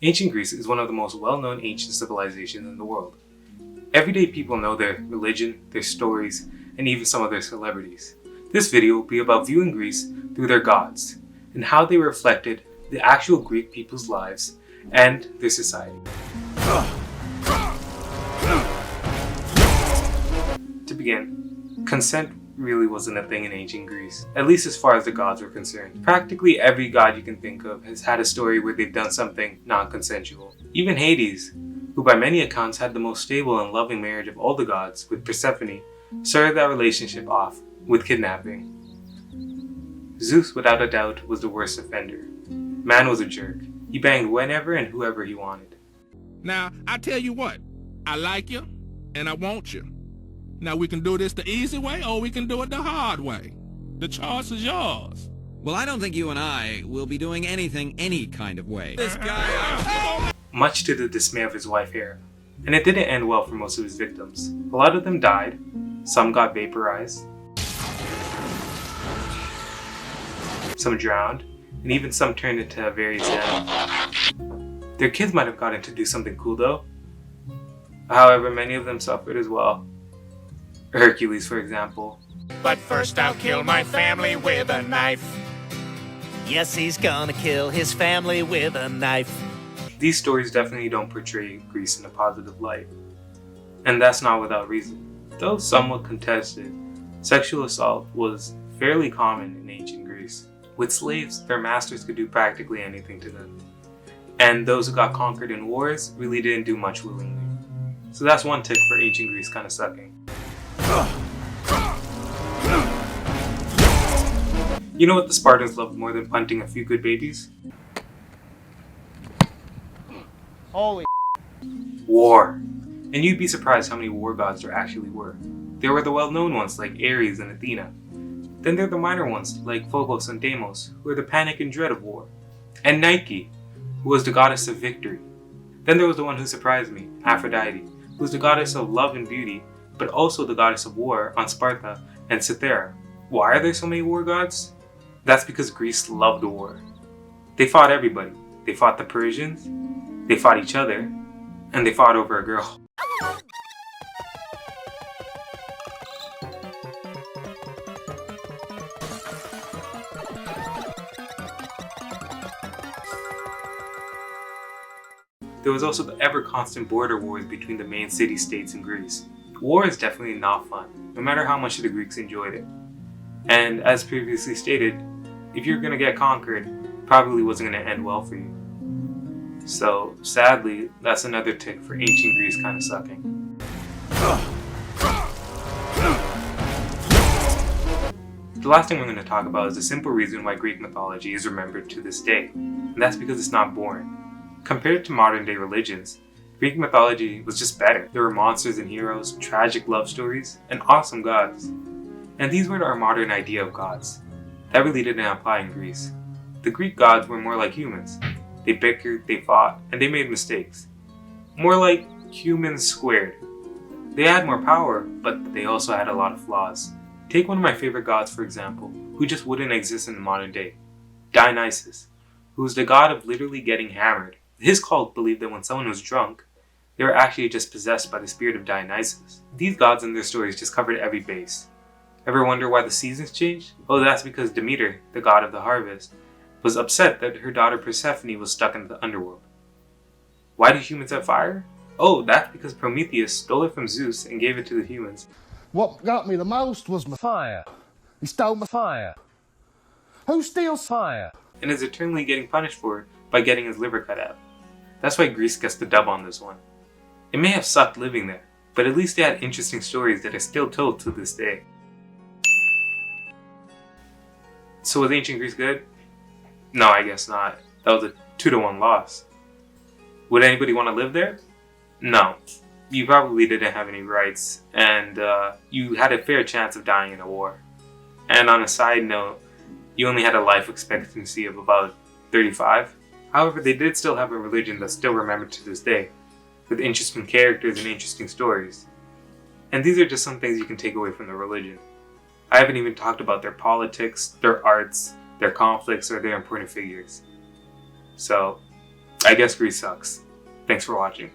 Ancient Greece is one of the most well-known ancient civilizations in the world. Everyday people know their religion, their stories, and even some of their celebrities. This video will be about viewing Greece through their gods, and how they reflected the actual Greek people's lives and their society. To begin, consent really wasn't a thing in ancient Greece, at least as far as the gods were concerned. Practically every god you can think of has had a story where they've done something non-consensual. Even Hades, who by many accounts had the most stable and loving marriage of all the gods with Persephone, started that relationship off with kidnapping. Zeus, without a doubt, was the worst offender. Man was a jerk. He banged whenever and whoever he wanted. Now, I tell you what, I like you and I want you. Now we can do this the easy way or we can do it the hard way. The choice is yours. Well, I don't think you and I will be doing anything any kind of way. This guy... Much to the dismay of his wife Hera. And it didn't end well for most of his victims. A lot of them died, some got vaporized, some drowned, and even some turned into various animals. Their kids might have gotten to do something cool though. However, many of them suffered as well. Hercules, for example. But first I'll kill my family with a knife. Yes, he's gonna kill his family with a knife. These stories definitely don't portray Greece in a positive light. And that's not without reason. Though somewhat contested, sexual assault was fairly common in ancient Greece. With slaves, their masters could do practically anything to them. And those who got conquered in wars really didn't do much willingly. So that's one tick for ancient Greece kinda sucking. You know what the Spartans loved more than punting a few good babies? Holy War. And you'd be surprised how many war gods there actually were. There were the well-known ones like Ares and Athena. Then there are the minor ones like Phobos and Deimos, who are the panic and dread of war. And Nike, who was the goddess of victory. Then there was the one who surprised me, Aphrodite, who was the goddess of love and beauty, but also the goddess of war on Sparta and Cythera. Why are there so many war gods? That's because Greece loved war. They fought everybody. They fought the Persians, they fought each other, and they fought over a girl. There was also the ever-constant border wars between the main city-states in Greece. War is definitely not fun, no matter how much the Greeks enjoyed it. And as previously stated, if you're gonna get conquered, probably wasn't gonna end well for you. So, sadly, that's another tick for ancient Greece kinda sucking. The last thing we're going to talk about is the simple reason why Greek mythology is remembered to this day, and that's because it's not boring. Compared to modern day religions, Greek mythology was just better. There were monsters and heroes, tragic love stories, and awesome gods. And these were our modern idea of gods. That really didn't apply in Greece. The Greek gods were more like humans. They bickered, they fought, and they made mistakes. More like humans squared. They had more power, but they also had a lot of flaws. Take one of my favorite gods, for example, who just wouldn't exist in the modern day. Dionysus, who was the god of literally getting hammered. His cult believed that when someone was drunk, they were actually just possessed by the spirit of Dionysus. These gods and their stories just covered every base. Ever wonder why the seasons changed? Oh, that's because Demeter, the god of the harvest, was upset that her daughter Persephone was stuck in the underworld. Why do humans have fire? Oh, that's because Prometheus stole it from Zeus and gave it to the humans. What got me the most was my fire. He stole my fire. Who steals fire? And is eternally getting punished for it by getting his liver cut out. That's why Greece gets the dub on this one. It may have sucked living there, but at least they had interesting stories that are still told to this day. So was ancient Greece good? No, I guess not. That was a 2-1 loss. Would anybody want to live there? No. You probably didn't have any rights, and you had a fair chance of dying in a war. And on a side note, you only had a life expectancy of about 35. However, they did still have a religion that's still remembered to this day, with interesting characters and interesting stories. And these are just some things you can take away from the religion. I haven't even talked about their politics, their arts, their conflicts, or their important figures. So, I guess Greece sucks. Thanks for watching.